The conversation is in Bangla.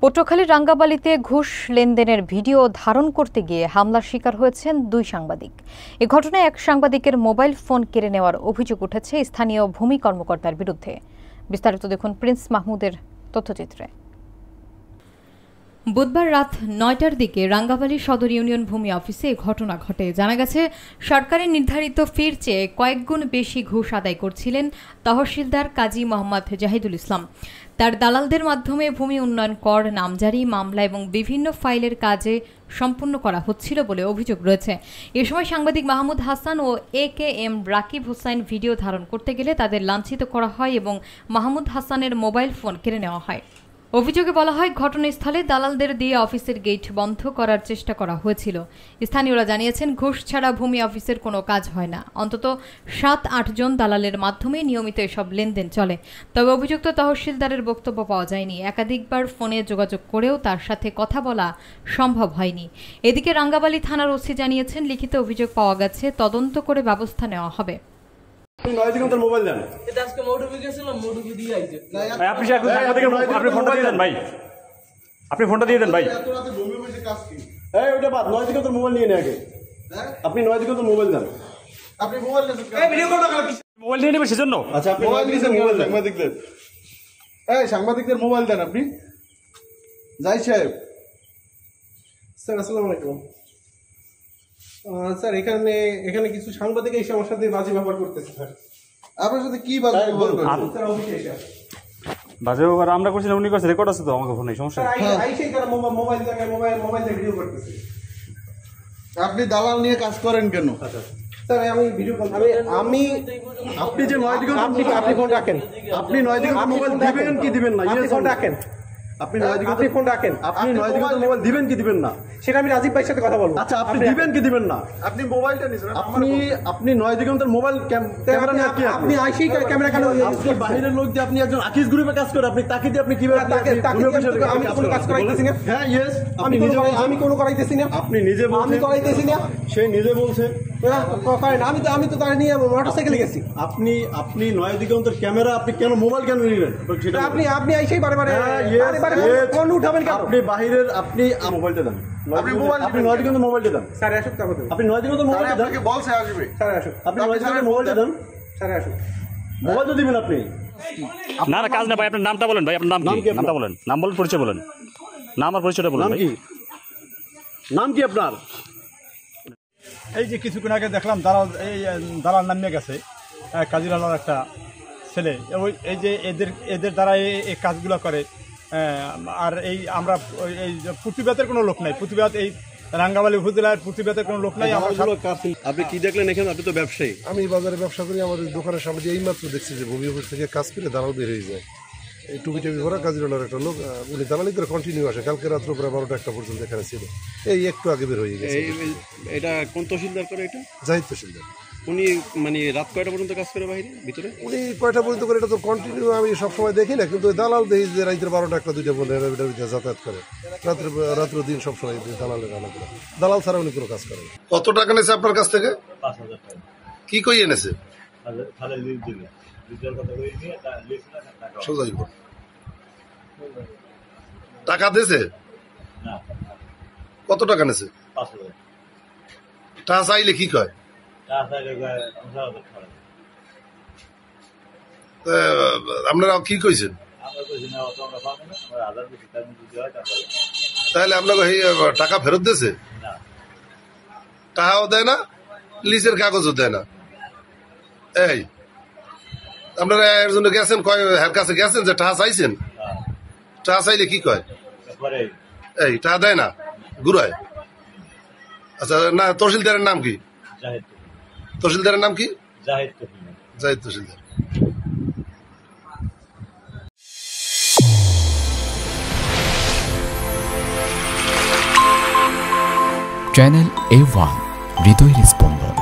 পটুয়াখালীর রাঙ্গাবালিতে ঘুষ লেনদেনের ভিডিও ধারণ করতে গিয়ে হামলার শিকার হয়েছেন দুই সাংবাদিক। এ ঘটনায় এক সাংবাদিকের মোবাইল ফোন কেড়ে নেওয়ার অভিযোগ উঠেছে স্থানীয় ভূমি কর্মকর্তার বিরুদ্ধে। বিস্তারিত দেখুন প্রিন্স মাহমুদের তথ্যচিত্রে। বুধবার রাত ৯টার দিকে রাঙ্গাবালী সদর ইউনিয়ন ভূমি অফিসে ঘটনা ঘটে। জানা গেছে, সরকারের নির্ধারিত ফির চেয়ে কয়েকগুণ বেশি ঘুষ আদায় করছিলেন তহসিলদার কাজী মোহাম্মদ জাহিদুল ইসলাম। তার দালালদের মাধ্যমে ভূমি উন্নয়ন কর, নামজারি, মামলা এবং বিভিন্ন ফাইলের কাজে সম্পূর্ণ করা হচ্ছিল বলে অভিযোগ রয়েছে। এ সময় সাংবাদিক মাহমুদ হাসান ও AKM রাকিব হোসাইন ভিডিও ধারণ করতে গেলে তাদের লাঞ্ছিত করা হয় এবং মাহমুদ হাসানের মোবাইল ফোন কেড়ে নেওয়া হয়। অভিযোগে বলা হয়, ঘটনাস্থলে দালালদের দিয়ে অফিসের গেট বন্ধ করার চেষ্টা করা হয়েছিল। স্থানীয়রা জানিয়েছেন, ঘুষ ছাড়া ভূমি অফিসের কোনো কাজ হয় না। অন্তত 7-8 জন দালালের মাধ্যমে নিয়মিত এসব লেনদেন চলে। তবে অভিযুক্ত তহসিলদারের বক্তব্য পাওয়া যায়নি। একাধিকবার ফোনে যোগাযোগ করেও তার সাথে কথা বলা সম্ভব হয়নি। এদিকে রাঙ্গাবালী থানার ওসি জানিয়েছেন, লিখিত অভিযোগ পাওয়া গেছে, তদন্ত করে ব্যবস্থা নেওয়া হবে। মোবাইল দেন, আপনি ফোনটা দিয়ে দেন ভাই। ওইটা বাদ, 9 দিকে তোর মোবাইল নিয়ে নে আগে। আপনি 9 দিকে তোর মোবাইল দেন। আপনি মোবাইল নিয়ে নেবেন সেজন্য। আচ্ছা, আপনি মোবাইল দিয়েছেন, মোবাইল সাংবাদিকদের। সাংবাদিকদের মোবাইল দেন আপনি। যাই সাহেব, স্যার আসসালামু আলাইকুম। স্যার এখানে কিছু সাংবাদিক এসে আমার সাথে বাজে ব্যবহার করতেছে। স্যার আপনার সাথে কি বাজে ব্যবহার করছে? বাজে ব্যবহার আমরা করছি না, উনি করছে, রেকর্ড আছে তো আমার ফোনে, সমস্যা নেই। মোবাইল ভিডিও করতেছে। আপনি দালাল নিয়ে কাজ করেন কেন? স্যার আমি ভিডিও আমি আপনি যে 9 দিকে আপনি ফোন রাখেন, আপনি 9 দিকে মোবাইল দিবেন কি দিবেন না? আপনি ফোন রাখেন, আপনি 9 দিকে ফোন রাখেন, আপনি 9 দিকে মোবাইল দিবেন কি দিবেন না সেটা আমি রাজীব ভাইয়ের সাথে কথা বলবো। আচ্ছা, আপনি দিবেন কি দিবেন না? আপনি মোবাইলটা নিছেন, আপনি 9 দিকে মোবাইল ক্যামেরা নিয়ে আপনি আইসেই ক্যামেরা কেন? আপনি বাইরের লোক যে আপনি একজন আকিস গ্রুপে কাজ করে, আপনি তাকে দিয়ে আপনি কিভাবে আমি কোনো কাজ করাইতেছি না। হ্যাঁ, ইয়েস, আমি কোনো করাইতেছি না। আপনি নিজে বলছেন। আমি করাইতেছি না, সে নিজে বলছে। আমি তো তার নিয়ে মোটরসাইকেলে গেছি। আপনি 9 দিগন্তের ক্যামেরা, আপনি কেন মোবাইল কেন নিলেন? আপনি আইসেই বারে ফোন উঠাবেন কেন? আপনি বাহিরের, আপনি মোবাইলটা দেন। আপনি 9 দিগন্তের মোবাইলটা দেন। স্যার আসুক, আপনি 9 দিগন্তের মোবাইলটা দেন। বলছে আসবে। স্যার আসুক, আপনি 9 দিগন্তের মোবাইলটা দেন। স্যার আসুক, মোবাইল তো দিবেন আপনি। না কাজ না ভাই, আপনার নামটা বলেন ভাই, আপনার নাম কি? নামটা বলেন, নাম বলেন, পরিচয় বলেন, নাম আর পরিচয়টা বলেন। নাম কি আপনার? এই যে কিছুক্ষণ আগে দেখলাম দালাল নামিয়ে গেছে, কাজিরালার একটা ছেলে। এই যে এদের দ্বারা এই কাজগুলো করে। আর এই আমরা এই প্রতিবাদের কোনো লোক নাই, প্রতিবাদ এই রাঙ্গাবালী উপজেলার প্রতিবাদের কোনো লোক নাই। আপনি কি দেখলেন এখানে? আপনি তো ব্যবসায়ী। আমি বাজারে ব্যবসা করি, আমাদের দোকানের সামনে দিয়ে এইমাত্র দেখছি যে ভূমি অফিস থেকে কাজ করে দালাল বের হয়ে যায়। এই টুপি ভরা কাজিরালার একটা লোক, উনি দালালি করে কন্টিনিউ আসে। কালকে রাত্র প্রায় 12টা-1টা পর্যন্ত এখানে ছিল। এই একটু আগে বের হয়ে গেছে। এটা কোন তহসিলদার করে? এটা জাহিদ তহসিলদার। উনি মানে রাত কয়টা পর্যন্ত কাজ করে বাইরে ভিতরে? উনি কয়টা পর্যন্ত করে এটা তো কন্টিনিউ আমি সবসময় দেখি না, কিন্তু দালাল দেখি যে রাত্রে 12টা-1টা-2টা পর্যন্ত যাতায়াত করে। রাত্র দিন সবসময় দালালের রান্না করে। দালাল ছাড়া উনি কোনো কাজ করে না। কত টাকা নেছে আপনার কাছ থেকে? 5,000 টাকা। কি কই এনেছে? টাকা দিয়েছে? কত টাকা নেছে? 5,000 টাকা চাইলে কি কয়? আপনারা কি কইছেন? তাহলে আপনাকে টাকা ফেরত দিয়েছে? টাকাও দেয় না, লিজের কাগজও দেয় না। এই আপনারা এর জন্য গেছেন, এর কাছে গেছেন যে টাকা চাইছেন? টাকা চাইলে কি কয়? এই টাকা দেয় না, ঘুরায়। আচ্ছা, না তহসিলদারের নাম কি? তহসিলদারের নাম কি? জাহিদ তহসিলদার। চ্যানেল A1 হৃদয়ের স্পন্দন।